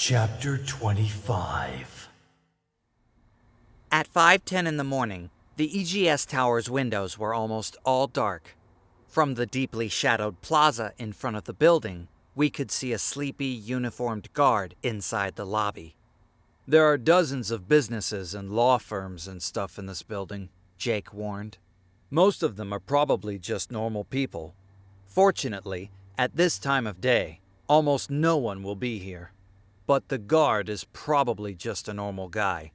Chapter 25. At 5:10 in the morning, the EGS tower's windows were almost all dark. From the deeply shadowed plaza in front of the building, we could see a sleepy, uniformed guard inside the lobby. "There are dozens of businesses and law firms and stuff in this building," Jake warned. "Most of them are probably just normal people. Fortunately, at this time of day, almost no one will be here. But the guard is probably just a normal guy."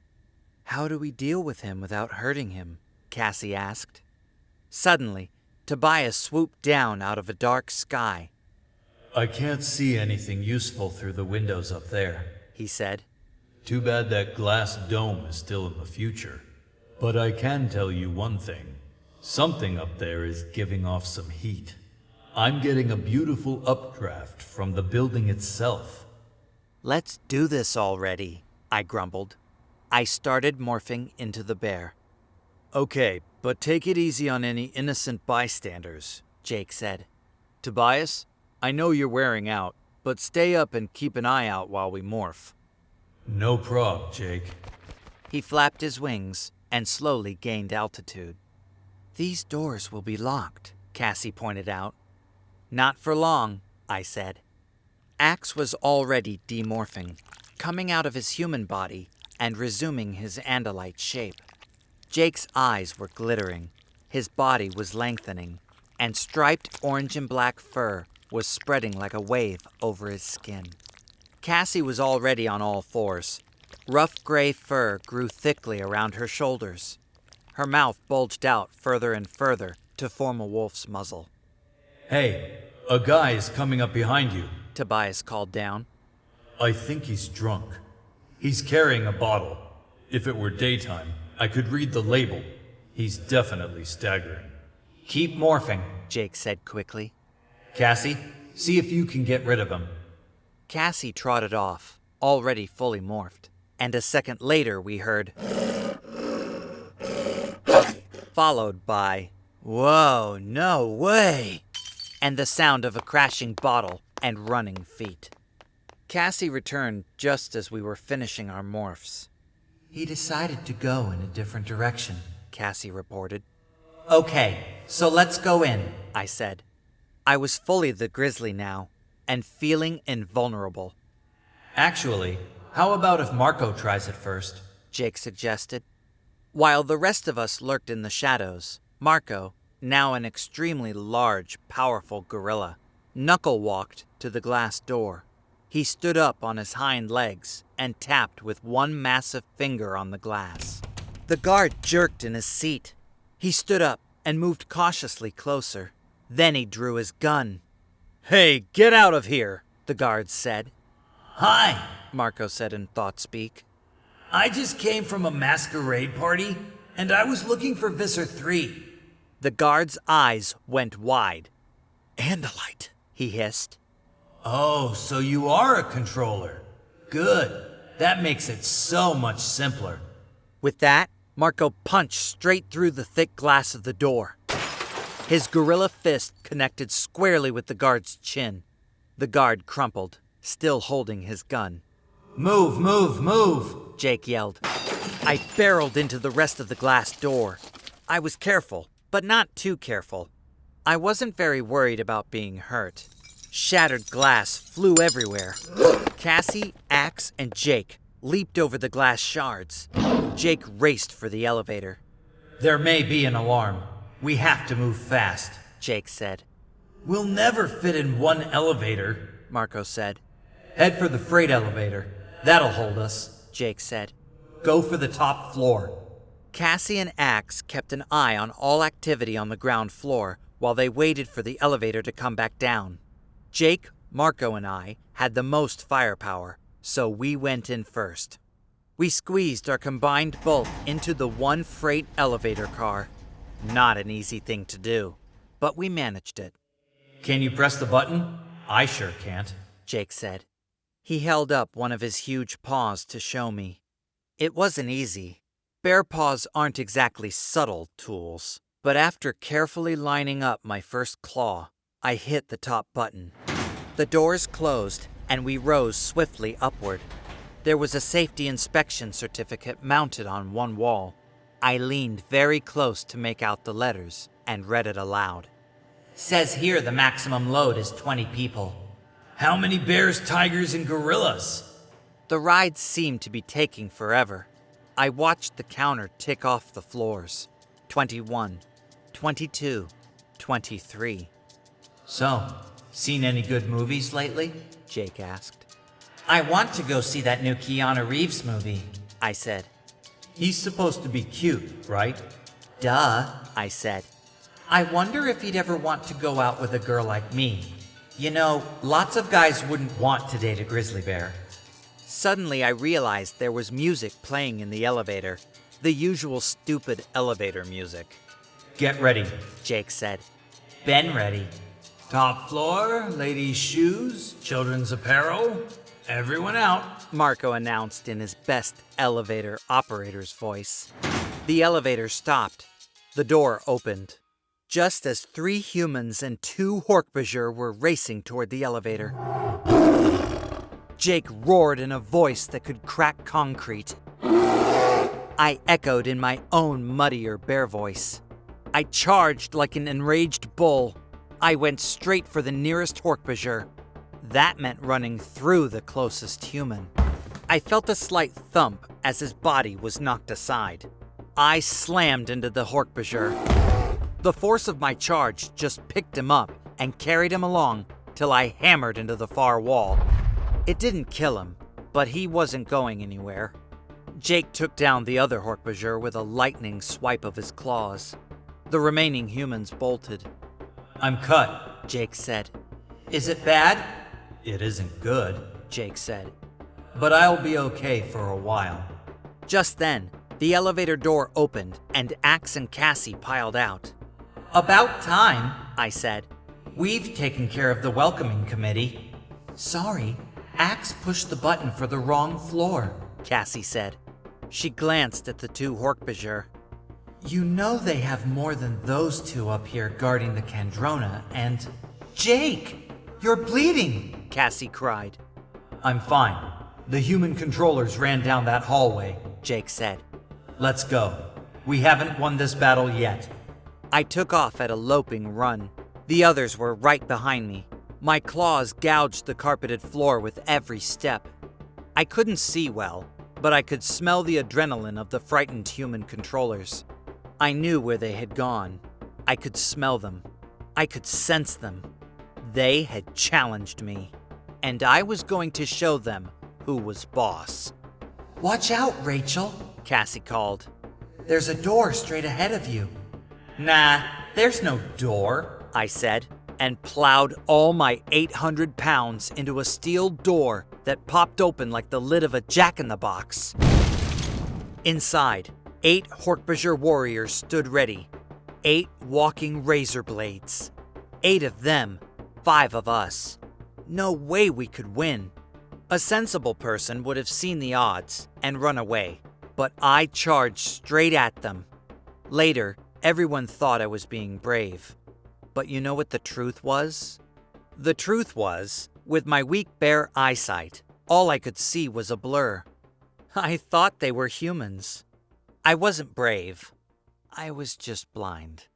"How do we deal with him without hurting him?" Cassie asked. Suddenly, Tobias swooped down out of a dark sky. "I can't see anything useful through the windows up there," he said. "Too bad that glass dome is still in the future. But I can tell you one thing. Something up there is giving off some heat. I'm getting a beautiful updraft from the building itself." "Let's do this already," I grumbled. I started morphing into the bear. "Okay, but take it easy on any innocent bystanders," Jake said. "Tobias, I know you're wearing out, but stay up and keep an eye out while we morph." "No prob, Jake." He flapped his wings and slowly gained altitude. "These doors will be locked," Cassie pointed out. "Not for long," I said. Axe was already demorphing, coming out of his human body and resuming his Andalite shape. Jake's eyes were glittering, his body was lengthening, and striped orange and black fur was spreading like a wave over his skin. Cassie was already on all fours. Rough gray fur grew thickly around her shoulders. Her mouth bulged out further and further to form a wolf's muzzle. "Hey, a guy is coming up behind you," Tobias called down. "I think he's drunk. He's carrying a bottle. If it were daytime, I could read the label. He's definitely staggering." "Keep morphing," Jake said quickly. "Cassie, see if you can get rid of him." Cassie trotted off, already fully morphed, and a second later we heard followed by "Whoa, no way!" and the sound of a crashing bottle and running feet. Cassie returned just as we were finishing our morphs. "He decided to go in a different direction," Cassie reported. "Okay, so let's go in," I said. I was fully the grizzly now, and feeling invulnerable. "Actually, how about if Marco tries it first?" Jake suggested. While the rest of us lurked in the shadows, Marco, now an extremely large, powerful gorilla, knuckle-walked to the glass door. He stood up on his hind legs and tapped with one massive finger on the glass. The guard jerked in his seat. He stood up and moved cautiously closer. Then he drew his gun. "Hey, get out of here," the guard said. "Hi," Marco said in thought-speak. "I just came from a masquerade party, and I was looking for Visser 3. The guard's eyes went wide. "Andalite," he hissed. "Oh, so you are a controller. Good. That makes it so much simpler." With that, Marco punched straight through the thick glass of the door. His gorilla fist connected squarely with the guard's chin. The guard crumpled, still holding his gun. "Move, move, move," Jake yelled. I barreled into the rest of the glass door. I was careful, but not too careful. I wasn't very worried about being hurt. Shattered glass flew everywhere. Cassie, Axe, and Jake leaped over the glass shards. Jake raced for the elevator. "There may be an alarm. We have to move fast," Jake said. "We'll never fit in one elevator," Marco said. "Head for the freight elevator. That'll hold us," Jake said. "Go for the top floor." Cassie and Axe kept an eye on all activity on the ground floor while they waited for the elevator to come back down. Jake, Marco, and I had the most firepower, so we went in first. We squeezed our combined bulk into the one freight elevator car. Not an easy thing to do, but we managed it. "Can you press the button? I sure can't," Jake said. He held up one of his huge paws to show me. It wasn't easy. Bear paws aren't exactly subtle tools, but after carefully lining up my first claw, I hit the top button. The doors closed, and we rose swiftly upward. There was a safety inspection certificate mounted on one wall. I leaned very close to make out the letters and read it aloud. Says here the maximum load is 20 people. How many bears, tigers, and gorillas? The ride seemed to be taking forever. I watched the counter tick off the floors. 21, 22, 23. So, seen any good movies lately? Jake asked. I want to go see that new Keanu Reeves movie, I said. He's supposed to be cute, right? Duh, I said. I wonder if he'd ever want to go out with a girl like me. You know, lots of guys wouldn't want to date a grizzly bear. Suddenly I realized there was music playing in the elevator. The usual stupid elevator music. Get ready, Jake said. Been ready. Top floor, ladies' shoes, children's apparel, everyone out, Marco announced in his best elevator operator's voice. The elevator stopped. The door opened. Just as 3 humans and 2 Hork-Bajir were racing toward the elevator. Jake roared in a voice that could crack concrete. I echoed in my own muddier bear voice. I charged like an enraged bull. I went straight for the nearest Hork-Bajir. That meant running through the closest human. I felt a slight thump as his body was knocked aside. I slammed into the Hork-Bajir. The force of my charge just picked him up and carried him along till I hammered into the far wall. It didn't kill him, but he wasn't going anywhere. Jake took down the other Hork-Bajir with a lightning swipe of his claws. The remaining humans bolted. I'm cut, Jake said. Is it bad? It isn't good, Jake said. But I'll be okay for a while. Just then, the elevator door opened and Axe and Cassie piled out. About time, I said. We've taken care of the welcoming committee. Sorry, Axe pushed the button for the wrong floor, Cassie said. She glanced at the 2 Hork-Bajir. You know they have more than those 2 up here guarding the Kandrona, and... Jake! You're bleeding! Cassie cried. I'm fine. The human controllers ran down that hallway, Jake said. Let's go. We haven't won this battle yet. I took off at a loping run. The others were right behind me. My claws gouged the carpeted floor with every step. I couldn't see well, but I could smell the adrenaline of the frightened human controllers. I knew where they had gone. I could smell them. I could sense them. They had challenged me, and I was going to show them who was boss. Watch out, Rachel, Cassie called. There's a door straight ahead of you. Nah, there's no door, I said, and plowed all my 800 pounds into a steel door that popped open like the lid of a jack-in-the-box. Inside, 8 Hork-Bajir warriors stood ready. 8 walking razor blades. 8 of them, 5 of us. No way we could win. A sensible person would have seen the odds and run away, but I charged straight at them. Later, everyone thought I was being brave. But you know what the truth was? The truth was, with my weak bear eyesight, all I could see was a blur. I thought they were humans. I wasn't brave. I was just blind.